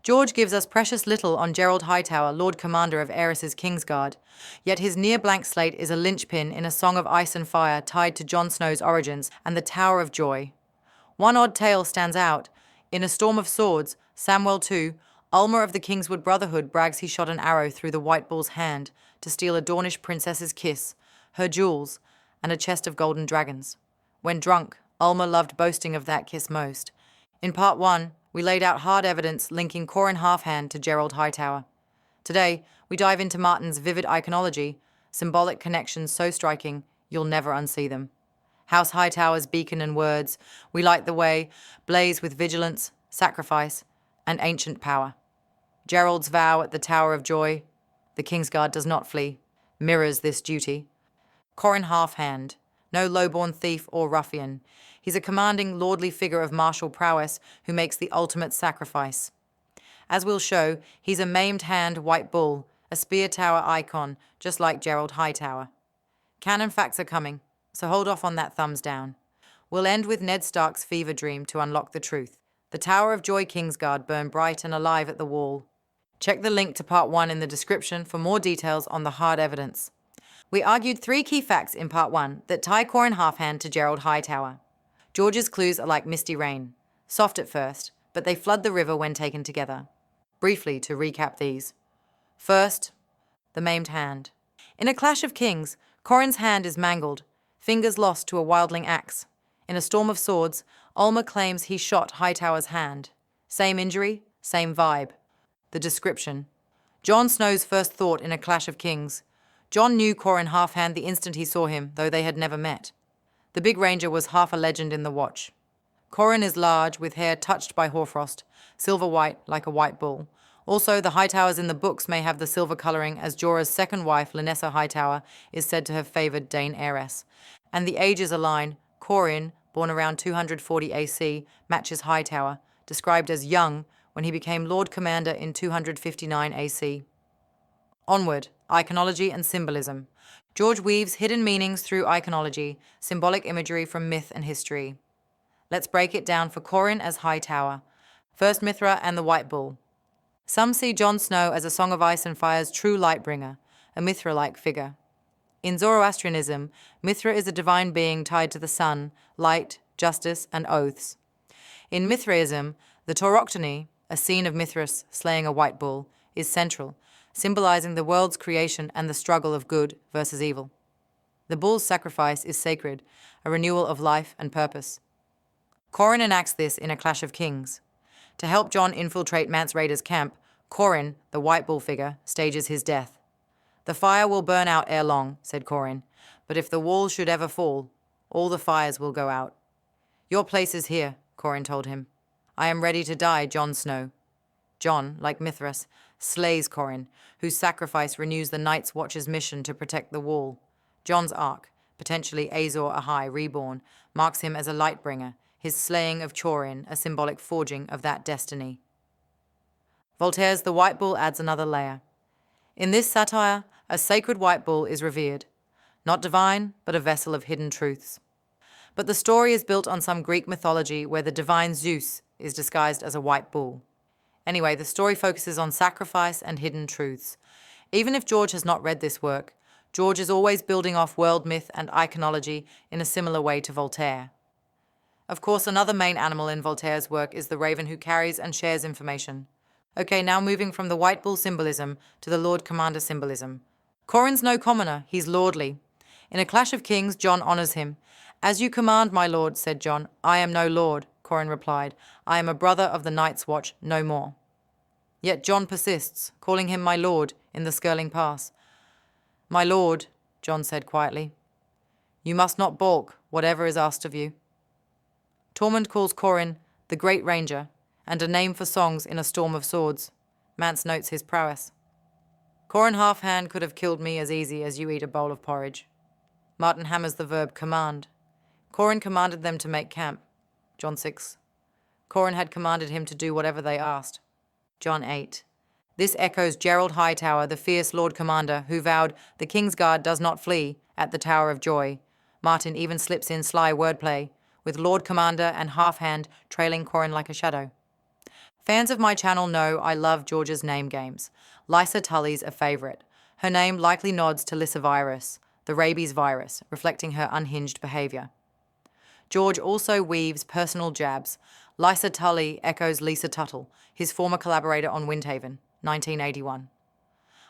George gives us precious little on Gerold Hightower, Lord Commander of Aerys' Kingsguard, yet his near-blank slate is a linchpin in a song of ice and fire tied to Jon Snow's origins and the Tower of Joy. One odd tale stands out. In A Storm of Swords, Samwell II, Ulmer of the Kingswood Brotherhood brags he shot an arrow through the White Bull's hand to steal a Dornish princess's kiss, her jewels, and a chest of golden dragons. When drunk, Ulmer loved boasting of that kiss most. In Part 1, we laid out hard evidence linking Qhorin Halfhand to Gerold Hightower. Today, we dive into Martin's vivid iconology, symbolic connections so striking you'll never unsee them. House Hightower's beacon and words, we light the way, blaze with vigilance, sacrifice, and ancient power. Gerold's vow at the Tower of Joy, the Kingsguard does not flee, mirrors this duty. Qhorin Halfhand, no lowborn thief or ruffian. He's a commanding, lordly figure of martial prowess who makes the ultimate sacrifice. As we'll show, he's a maimed hand white bull, a spear tower icon, just like Gerold Hightower. Canon facts are coming, so hold off on that thumbs down. We'll end with Ned Stark's fever dream to unlock the truth. The Tower of Joy Kingsguard burned bright and alive at the wall. Check the link to Part 1 in the description for more details on the hard evidence. We argued 3 key facts in Part 1 that tie Qhorin Halfhand to Gerold Hightower. George's clues are like misty rain, soft at first, but they flood the river when taken together. Briefly, to recap these. First, the maimed hand. In A Clash of Kings, Corin's hand is mangled, fingers lost to a wildling axe. In A Storm of Swords, Ulmer claims he shot Hightower's hand. Same injury, same vibe. The description. Jon Snow's first thought in A Clash of Kings. Jon knew Qhorin Halfhand the instant he saw him, though they had never met. The big ranger was half a legend in the Watch. Corin is large, with hair touched by hoarfrost, silver white like a white bull. Also, the Hightowers in the books may have the silver colouring, as Jorah's second wife, Lynessa Hightower, is said to have favoured Dane Aerys. And the ages align. Corin, born around 240 AC, matches Hightower, described as young when he became Lord Commander in 259 AC. Onward, iconology and symbolism. George weaves hidden meanings through iconology, symbolic imagery from myth and history. Let's break it down for Corin as Hightower. First Mithra and the White Bull. Some see Jon Snow as a Song of Ice and Fire's true Lightbringer, a Mithra-like figure. In Zoroastrianism, Mithra is a divine being tied to the sun, light, justice, and oaths. In Mithraism, the Tauroctony, a scene of Mithras slaying a white bull, is central, symbolizing the world's creation and the struggle of good versus evil. The bull's sacrifice is sacred, a renewal of life and purpose. Corin enacts this in A Clash of Kings. To help Jon infiltrate Mance Rayder's camp, Corin, the white bull figure, stages his death. "The fire will burn out ere long," said Corin, "but if the wall should ever fall, all the fires will go out." "Your place is here," Corin told him. "I am ready to die, Jon Snow." Jon, like Mithras, slays Corin, whose sacrifice renews the Night's Watch's mission to protect the wall. Jon's arc, potentially Azor Ahai reborn, marks him as a Lightbringer, his slaying of Qhorin a symbolic forging of that destiny. Voltaire's The White Bull adds another layer. In this satire, a sacred white bull is revered, not divine, but a vessel of hidden truths. But the story is built on some Greek mythology where the divine Zeus is disguised as a white bull. Anyway, the story focuses on sacrifice and hidden truths. Even if George has not read this work, George is always building off world myth and iconology in a similar way to Voltaire. Of course, another main animal in Voltaire's work is the raven who carries and shares information. Okay, now moving from the white bull symbolism to the Lord Commander symbolism. Corin's no commoner, he's lordly. In A Clash of Kings, Jon honours him. "As you command, my lord," said Jon. "I am no lord," Corin replied. "I am a brother of the Night's Watch, no more." Yet Jon persists, calling him my lord in the Skirling Pass. "My lord," Jon said quietly, "you must not balk, whatever is asked of you." Tormund calls Corin the Great Ranger, and a name for songs in A Storm of Swords. Mance notes his prowess. "Qhorin Halfhand could have killed me as easy as you eat a bowl of porridge." Martin hammers the verb command. Corin commanded them to make camp. Jon 6. Corin had commanded him to do whatever they asked. Jon 8. This echoes Gerold Hightower, the fierce Lord Commander, who vowed the Kingsguard does not flee at the Tower of Joy. Martin even slips in sly wordplay, with Lord Commander and Halfhand trailing Corin like a shadow. Fans of my channel know I love George's name games. Lysa Tully's a favourite. Her name likely nods to Lysa virus, the rabies virus, reflecting her unhinged behaviour. George also weaves personal jabs. Lysa Tully echoes Lisa Tuttle, his former collaborator on Windhaven, 1981.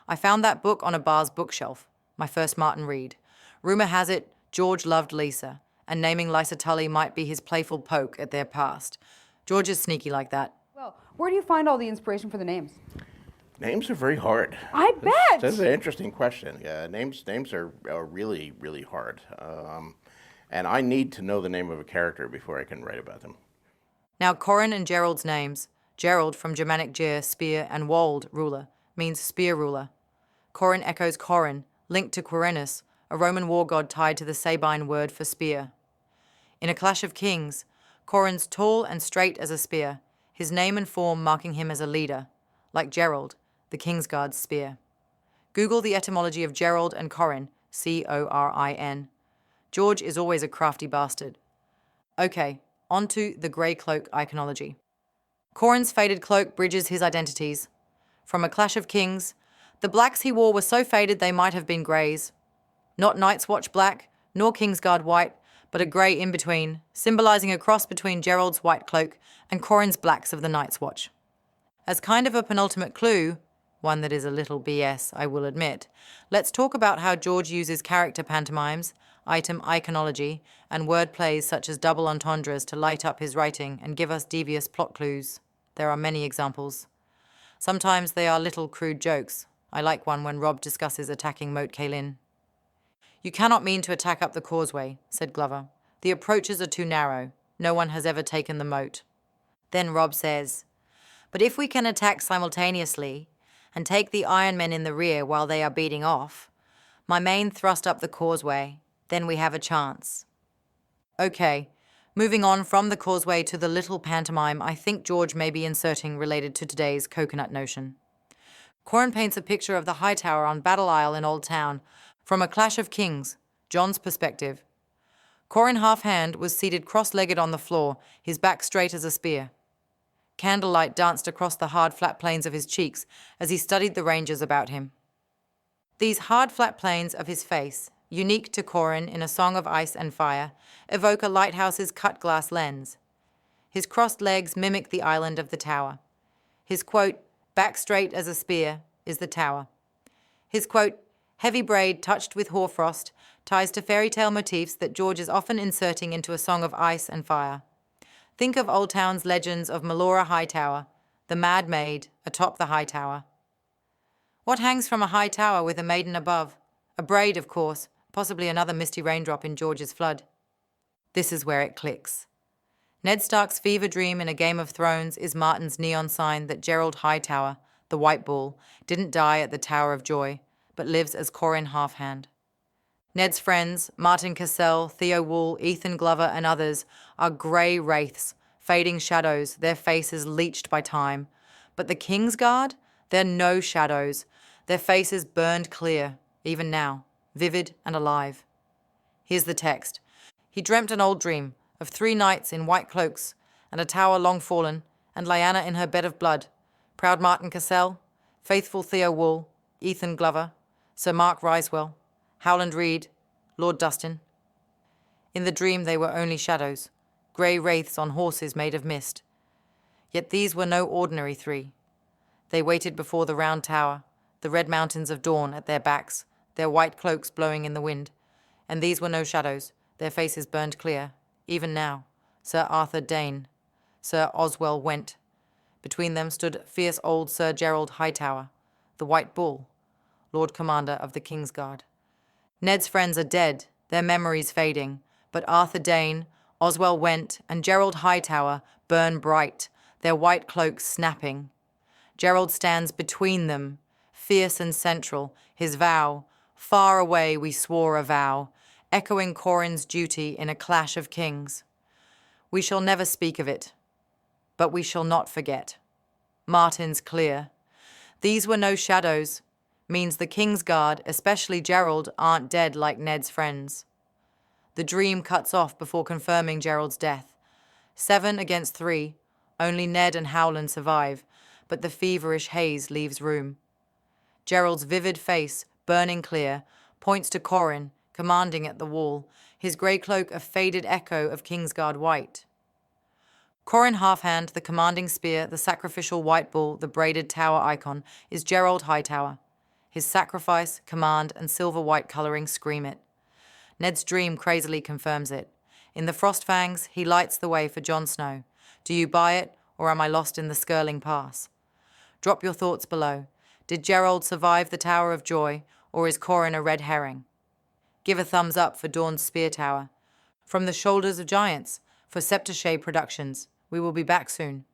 I found that book on a bar's bookshelf, my first Martin read. Rumour has it George loved Lisa, and naming Lysa Tully might be his playful poke at their past. George is sneaky like that. Well, where do you find all the inspiration for the names? Names are very hard. I bet! That's an interesting question. Yeah, names are really, really hard. And I need to know the name of a character before I can write about them. Now, Corin and Gerold's names. Gerold, from Germanic ger, spear, and wold, ruler, means spear ruler. Corin echoes Corin, linked to Quirinus, a Roman war god tied to the Sabine word for spear. In A Clash of Kings, Corin's tall and straight as a spear, his name and form marking him as a leader, like Gerold, the Kingsguard's spear. Google the etymology of Gerold and Corin, Corin. George is always a crafty bastard. Okay, on to the grey cloak iconology. Corin's faded cloak bridges his identities. From A Clash of Kings, the blacks he wore were so faded they might have been greys. Not Night's Watch black, nor Kingsguard white, but a grey in-between, symbolising a cross between Gerold's white cloak and Corin's blacks of the Night's Watch. As kind of a penultimate clue, one that is a little BS, I will admit, let's talk about how George uses character pantomimes, item iconology, and word plays such as double entendres to light up his writing and give us devious plot clues. There are many examples. Sometimes they are little crude jokes. I like one when Robb discusses attacking Moat Cailin. "You cannot mean to attack up the causeway," said Glover. "The approaches are too narrow. No one has ever taken the moat." Then Robb says, "But if we can attack simultaneously and take the Iron Men in the rear while they are beating off, my main thrust up the causeway, then we have a chance." Okay, moving on from the causeway to the little pantomime I think George may be inserting related to today's coconut notion. Corin paints a picture of the Hightower on Battle Isle in Oldtown from A Clash of Kings, Jon's perspective. Qhorin Halfhand was seated cross-legged on the floor, his back straight as a spear. Candlelight danced across the hard flat plains of his cheeks as he studied the ranges about him. These hard flat plains of his face, unique to Corin in A Song of Ice and Fire, evoke a lighthouse's cut-glass lens. His crossed legs mimic the island of the tower. His quote, "back straight as a spear," is the tower. His quote, "heavy braid touched with hoarfrost," ties to fairy tale motifs that George is often inserting into A Song of Ice and Fire. Think of Oldtown's legends of Malora Hightower, the mad maid atop the high tower. What hangs from a high tower with a maiden above? A braid, of course, possibly another misty raindrop in George's flood. This is where it clicks. Ned Stark's fever dream in A Game of Thrones is Martin's neon sign that Gerold Hightower, the White Bull, didn't die at the Tower of Joy, but lives as Qhorin Halfhand. Ned's friends, Martin Cassell, Theo Wool, Ethan Glover, and others, are grey wraiths, fading shadows, their faces leached by time. But the Kingsguard? They're no shadows, their faces burned clear, even now, vivid and alive. Here's the text. "He dreamt an old dream of 3 knights in white cloaks, and a tower long fallen, and Lyanna in her bed of blood. Proud Martin Cassell, faithful Theo Wool, Ethan Glover, Sir Mark Risewell, Howland Reed, Lord Dustin. In the dream they were only shadows, grey wraiths on horses made of mist. Yet these were no ordinary 3. They waited before the round tower, the red mountains of dawn at their backs, their white cloaks blowing in the wind. And these were no shadows, their faces burned clear, even now. Sir Arthur Dane, Sir Oswell Went. Between them stood fierce old Sir Gerold Hightower, the White Bull, Lord Commander of the Kingsguard. Ned's friends are dead, their memories fading, but Arthur Dane, Oswell Went, and Gerold Hightower burn bright, their white cloaks snapping. Gerold stands between them, fierce and central, his vow, far away we swore a vow, echoing Corin's duty in A Clash of Kings. We shall never speak of it, but we shall not forget. Martin's clear. These were no shadows, means the Kingsguard, especially Gerold, aren't dead like Ned's friends. The dream cuts off before confirming Gerold's death. 7 against 3, Only Ned and Howland survive, but the feverish haze leaves room. Gerold's vivid face, burning clear, points to Corin, commanding at the wall, his grey cloak a faded echo of Kingsguard white. Qhorin Halfhand, the commanding spear, the sacrificial white bull, the braided tower icon, is Gerold Hightower. His sacrifice, command, and silver-white colouring scream it. Ned's dream crazily confirms it. In the Frostfangs, he lights the way for Jon Snow. Do you buy it, or am I lost in the Skirling Pass? Drop your thoughts below. Did Gerold survive the Tower of Joy, or is Corin a red herring? Give a thumbs up for Dawn's Spear Tower. From the Shoulders of Giants, for Septa Productions. We will be back soon.